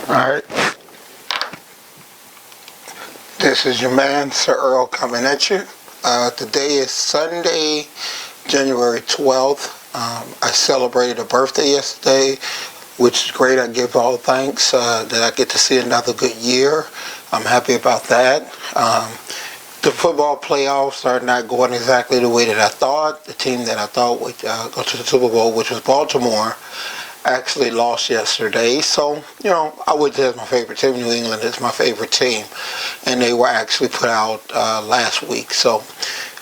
Alright, this is your man Sir-Earl coming at you. Today is Sunday, January 12th. I celebrated a birthday yesterday, which is great. I give all thanks that I get to see another good year. I'm happy about that. The football playoffs are not going exactly the way that I thought. The team that I thought would go to the Super Bowl, which was Baltimore, actually lost yesterday. So, I would say it's my favorite team. New England is my favorite team. And they were actually put out last week. So,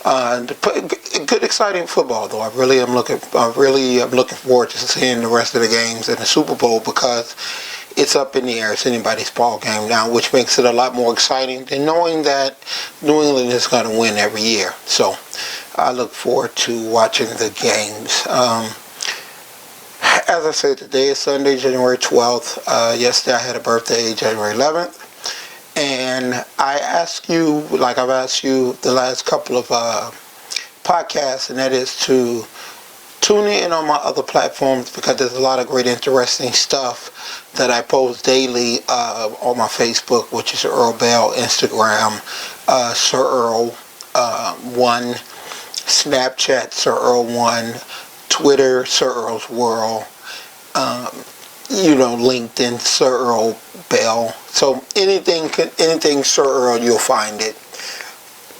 good, exciting football, though. I really am looking forward to seeing the rest of the games in the Super Bowl because it's up in the air. It's anybody's ball game now, which makes it a lot more exciting than knowing that New England is going to win every year. So, I look forward to watching the games. As I said, today is Sunday, January 12th. Yesterday I had a birthday, January 11th. And I ask you, like I've asked you the last couple of podcasts, and that is to tune in on my other platforms because there's a lot of great, interesting stuff that I post daily on my Facebook, which is Earl Bell, Instagram, Sir-Earl 1, Snapchat, Sir-Earl 1, Twitter, Sir-Earl's World, LinkedIn, Sir-Earl Bell. So anything Sir-Earl, you'll find it.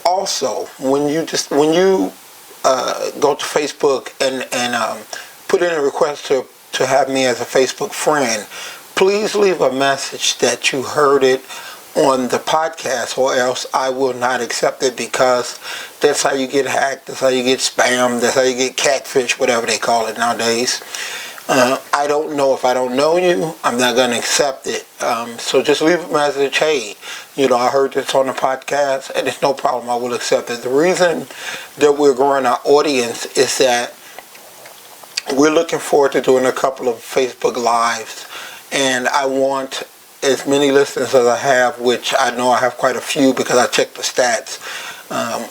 Also, when you go to Facebook and put in a request to have me as a Facebook friend, please leave a message that you heard it on the podcast, or else I will not accept it because that's how you get hacked, that's how you get spammed, that's how you get catfish, whatever they call it nowadays. I don't know. If I don't know you, I'm not going to accept it. So just leave a message. Hey, I heard this on the podcast, and it's no problem. I will accept it. The reason that we're growing our audience is that we're looking forward to doing a couple of Facebook Lives, and I want as many listeners as I have, which I know I have quite a few because I check the stats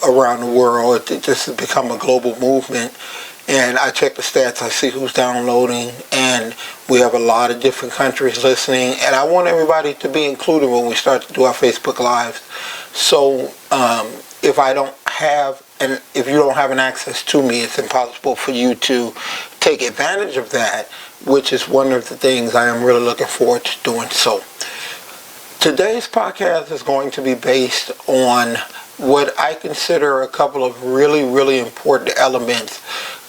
around the world. It just has become a global movement. And I check the stats, I see who's downloading, and we have a lot of different countries listening. And I want everybody to be included when we start to do our Facebook Lives. So if you don't have an access to me, it's impossible for you to take advantage of that, which is one of the things I am really looking forward to doing. So today's podcast is going to be based on what I consider a couple of really, really important elements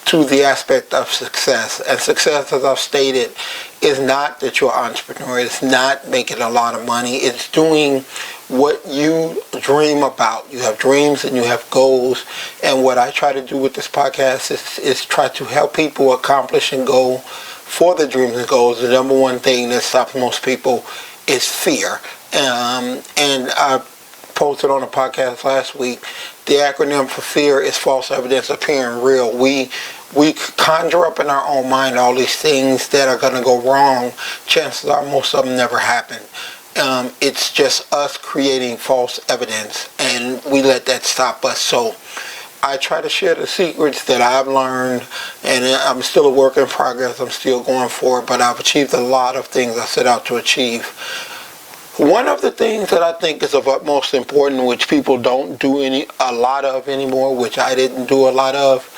to the aspect of success. And success, as I've stated, is not that you're an entrepreneur. It's not making a lot of money. It's doing what you dream about. You have dreams and you have goals. And what I try to do with this podcast is try to help people accomplish and go for the dreams and goals. The number one thing that stops most people is fear. And I posted on a podcast last week, the acronym for fear is false evidence appearing real. We conjure up in our own mind all these things that are going to go wrong. Chances are most of them never happen. It's just us creating false evidence, and we let that stop us. So I try to share the secrets that I've learned, and I'm still a work in progress. I'm still going for it, but I've achieved a lot of things I set out to achieve. One of the things that I think is of utmost importance, which people don't do a lot of anymore, which I didn't do a lot of,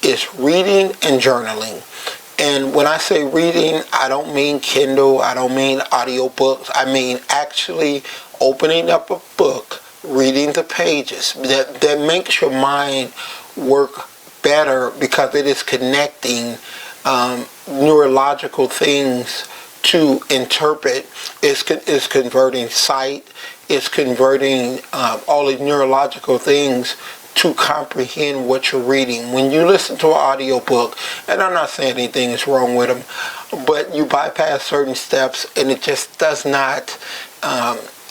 is reading and journaling. And when I say reading, I don't mean Kindle, I don't mean audiobooks, I mean actually opening up a book, reading the pages. That makes your mind work better because it is connecting neurological things to interpret. Is converting sight, it's converting all these neurological things to comprehend what you're reading. When you listen to an audiobook, and I'm not saying anything is wrong with them, but you bypass certain steps and it just does not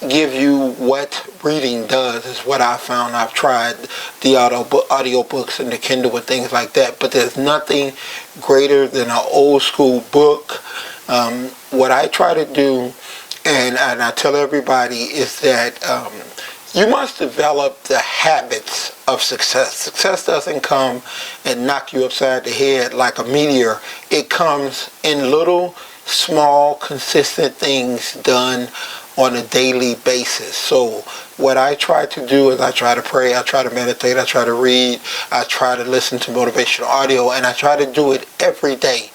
give you what reading does, is what I found. I've tried the audiobooks and the Kindle and things like that, but there's nothing greater than an old school book. What I try to do, and I tell everybody, is that you must develop the habits of success. Success doesn't come and knock you upside the head like a meteor. It comes in little small, consistent things done on a daily basis. So what I try to do is I try to pray, I try to meditate, I try to read, I try to listen to motivational audio, and I try to do it every day.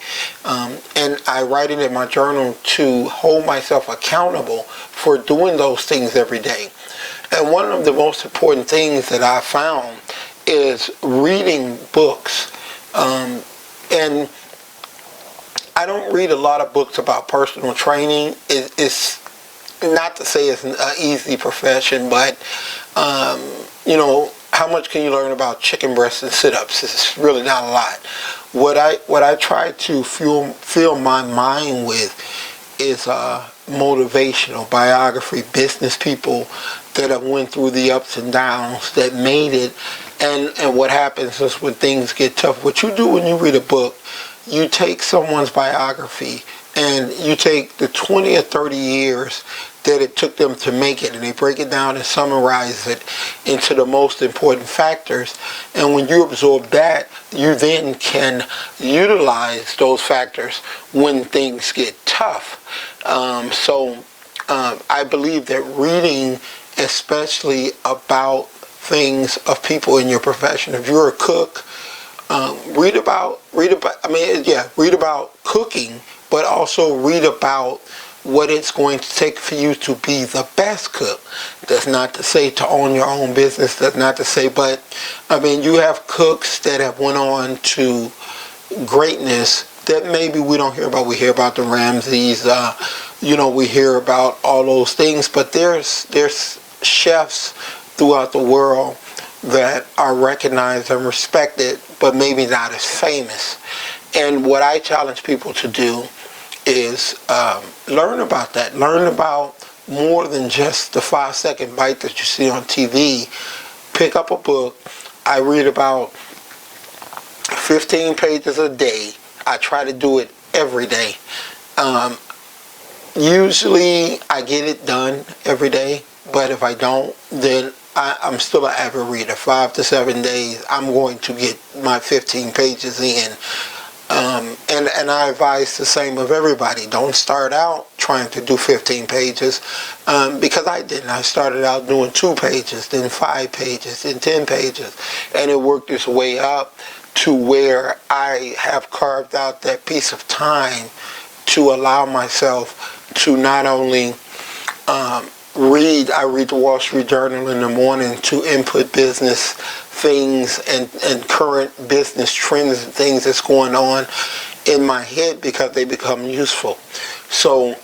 And I write it in my journal to hold myself accountable for doing those things every day. And one of the most important things that I found is reading books. And I don't read a lot of books about personal training. It's not to say it's an easy profession, but how much can you learn about chicken breasts and sit-ups? It's really not a lot. What I try to fill my mind with is motivational biography, business people that have went through the ups and downs, that made it, and what happens is when things get tough. What you do when you read a book, you take someone's biography and you take the 20 or 30 years that it took them to make it, and they break it down and summarize it into the most important factors. And when you absorb that, you then can utilize those factors when things get tough. I believe that reading, especially about things of people in your profession, if you're a cook, read about cooking, but also read about what it's going to take for you to be the best cook. That's not to say to own your own business. That's not to say, but you have cooks that have went on to greatness that maybe we don't hear about. We hear about the Ramsays, we hear about all those things, but there's chefs throughout the world that are recognized and respected, but maybe not as famous. And what I challenge people to do is learn about that. Learn about more than just the 5-second bite that you see on TV. Pick up a book. I read about 15 pages a day. I try to do it every day. Usually I get it done every day, but if I don't, then I'm still an avid reader. 5 to 7 days, I'm going to get my 15 pages in. And I advise the same of everybody. Don't start out trying to do 15 pages, because I didn't. I started out doing 2 pages, then 5 pages, then 10 pages, and it worked its way up to where I have carved out that piece of time to allow myself to not only read. I read the Wall Street Journal in the morning to input business things and current business trends and things that's going on in my head, because they become useful. So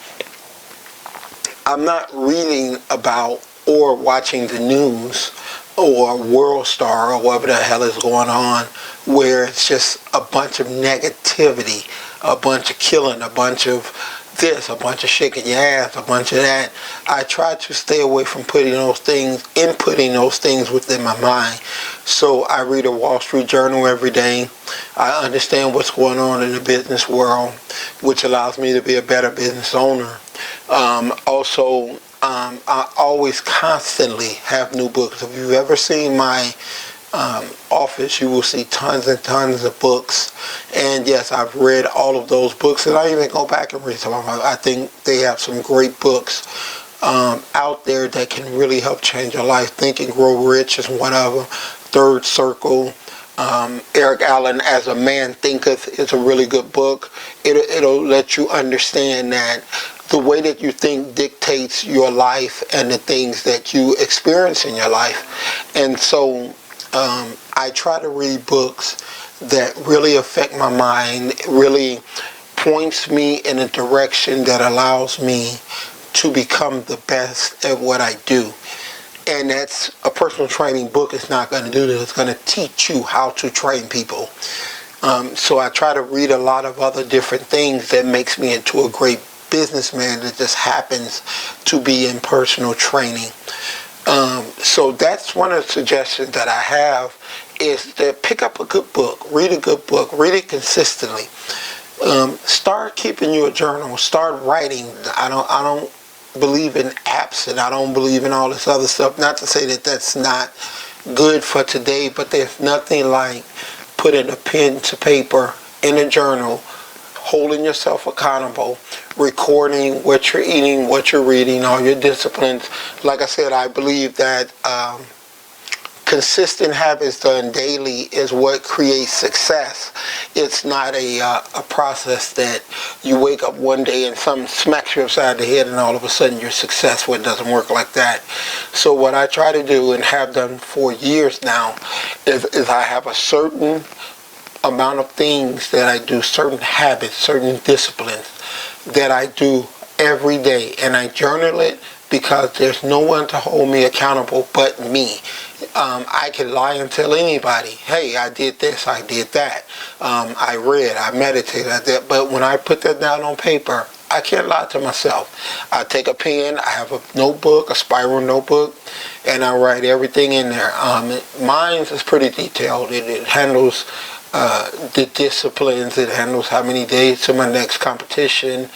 I'm not reading about or watching the news or World Star or whatever the hell is going on, where it's just a bunch of negativity, a bunch of killing, a bunch of this, a bunch of shaking your ass, a bunch of that. I try to stay away from inputting those things within my mind. So I read a Wall Street Journal every day. I understand what's going on in the business world, which allows me to be a better business owner. I always constantly have new books. If you've ever seen my office, you will see tons and tons of books. And yes, I've read all of those books, and I even go back and read some of them. I think they have some great books out there that can really help change your life. Think and Grow Rich is one of them. Third Circle. Eric Allen, As a Man Thinketh, is a really good book. It'll let you understand that the way that you think dictates your life and the things that you experience in your life. And so I try to read books that really affect my mind, really points me in a direction that allows me to become the best at what I do. And that's a personal training book. It's not going to do that. It's going to teach you how to train people. So I try to read a lot of other different things that makes me into a great businessman that just happens to be in personal training. So that's one of the suggestions that I have, is that pick up a good book, read a good book, read it consistently. Start keeping your journal, start writing. I don't believe in apps, and I don't believe in all this other stuff. Not to say that that's not good for today, but there's nothing like putting a pen to paper in a journal, holding yourself accountable, recording what you're eating, what you're reading, all your disciplines. Like I said, I believe that consistent habits done daily is what creates success. It's not a process that you wake up one day and something smacks you upside the head and all of a sudden you're successful. It doesn't work like that. So what I try to do, and have done for years now, is I have a certain amount of things that I do, certain habits, certain disciplines that I do every day, and I journal it because there's no one to hold me accountable but me. I can lie and tell anybody, hey, I did this, I did that. I read, I meditated, I did. But when I put that down on paper, I can't lie to myself. I take a pen, I have a notebook, a spiral notebook, and I write everything in there. Mine is pretty detailed. It handles the disciplines. It handles how many days to my next competition.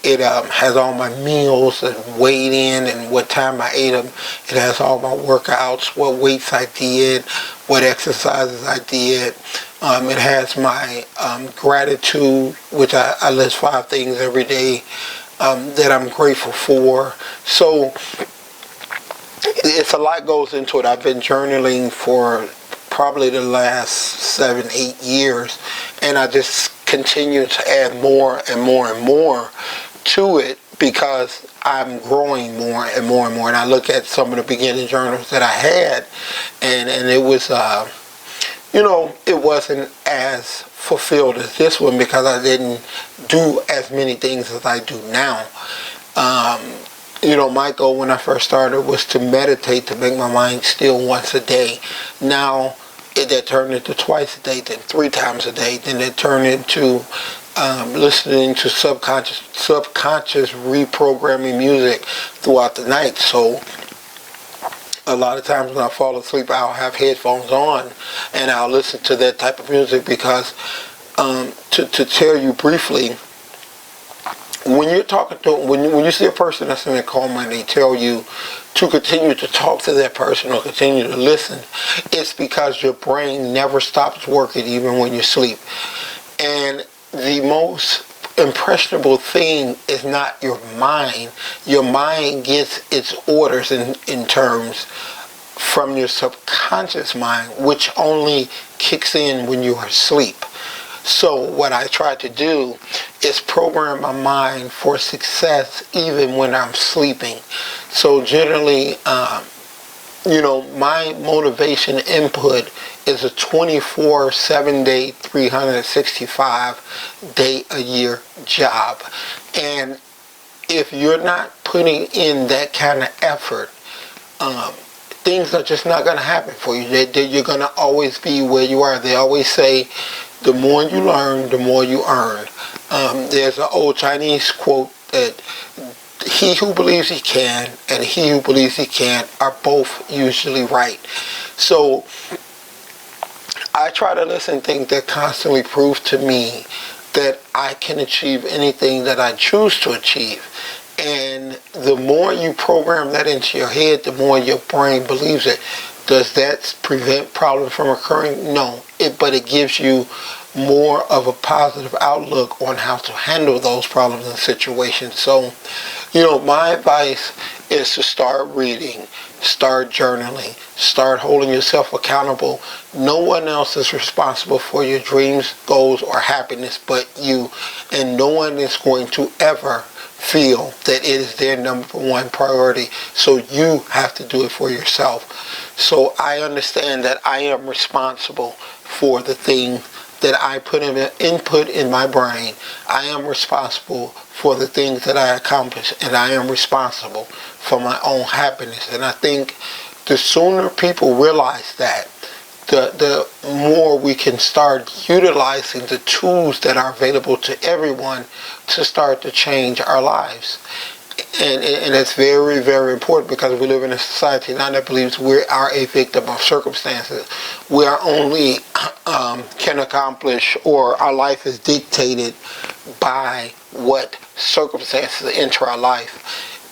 It has all my meals and weighed in and what time I ate them. It has all my workouts, what weights I did, what exercises I did. It has my gratitude, which I list 5 things every day that I'm grateful for. So it's a lot goes into it. I've been journaling for probably the last 7-8 years, and I just continue to add more and more and more to it because I'm growing more and more and more. And I look at some of the beginning journals that I had, and it was it wasn't as fulfilled as this one because I didn't do as many things as I do now. My goal when I first started was to meditate, to make my mind still once a day. Now that turned into twice a day, then 3 times a day, then it turned into listening to subconscious reprogramming music throughout the night. So a lot of times when I fall asleep, I'll have headphones on and I'll listen to that type of music because to tell you briefly, when you're talking to, when you see a person that's in a coma and they tell you to continue to talk to that person or continue to listen, it's because your brain never stops working even when you sleep. And the most impressionable thing is not your mind. Your mind gets its orders in terms from your subconscious mind, which only kicks in when you are asleep. So what I try to do is program my mind for success even when I'm sleeping. So generally, my motivation input is a 24/7-day, 365-day-a-year job. And if you're not putting in that kind of effort, things are just not going to happen for you. You're going to always be where you are. They always say, the more you learn, the more you earn. There's an old Chinese quote that he who believes he can and he who believes he can't are both usually right. So I try to listen to things that constantly prove to me that I can achieve anything that I choose to achieve. And the more you program that into your head, the more your brain believes it. Does that prevent problems from occurring? No. But it gives you more of a positive outlook on how to handle those problems and situations. So, my advice is to start reading, start journaling, start holding yourself accountable. No one else is responsible for your dreams, goals, or happiness but you. And no one is going to ever feel that it is their number one priority. So you have to do it for yourself. So I understand that I am responsible for the thing that I put input in my brain. I am responsible for the things that I accomplish, and I am responsible for my own happiness. And I think the sooner people realize that, the more we can start utilizing the tools that are available to everyone to start to change our lives. And it's very, very important because we live in a society now that believes we are a victim of circumstances. We are only can accomplish, or our life is dictated by what circumstances enter our life.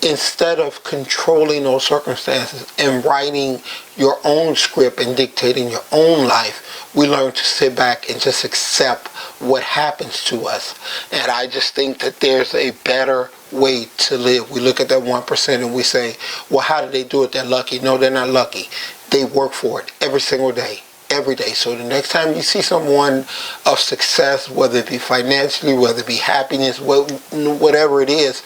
instead of controlling those circumstances and writing your own script and dictating your own life, we learn to sit back and just accept what happens to us. And I just think that there's a better way to live. We look at that 1% and we say, well, how did they do it? They're lucky. No, they're not lucky. They work for it every single day. Every day. So the next time you see someone of success, whether it be financially, whether it be happiness, whatever it is,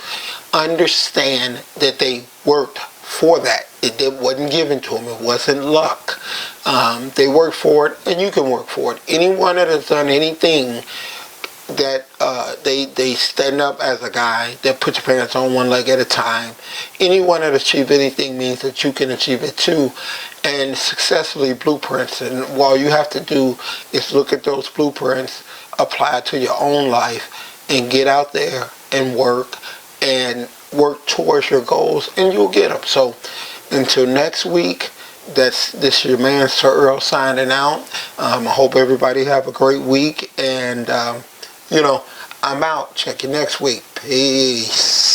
understand that they worked for that. It wasn't given to them. It wasn't luck. They worked for it, and you can work for it. Anyone that has done anything that they stand up as a guy that puts your pants on one leg at a time. Anyone that achieved anything means that you can achieve it too, and successfully blueprints. And all you have to do is look at those blueprints, apply it to your own life, and get out there and work towards your goals, and you'll get them. So until next week, this is your man Sir-Earl signing out. I hope everybody have a great week, and I'm out. Check you next week. Peace.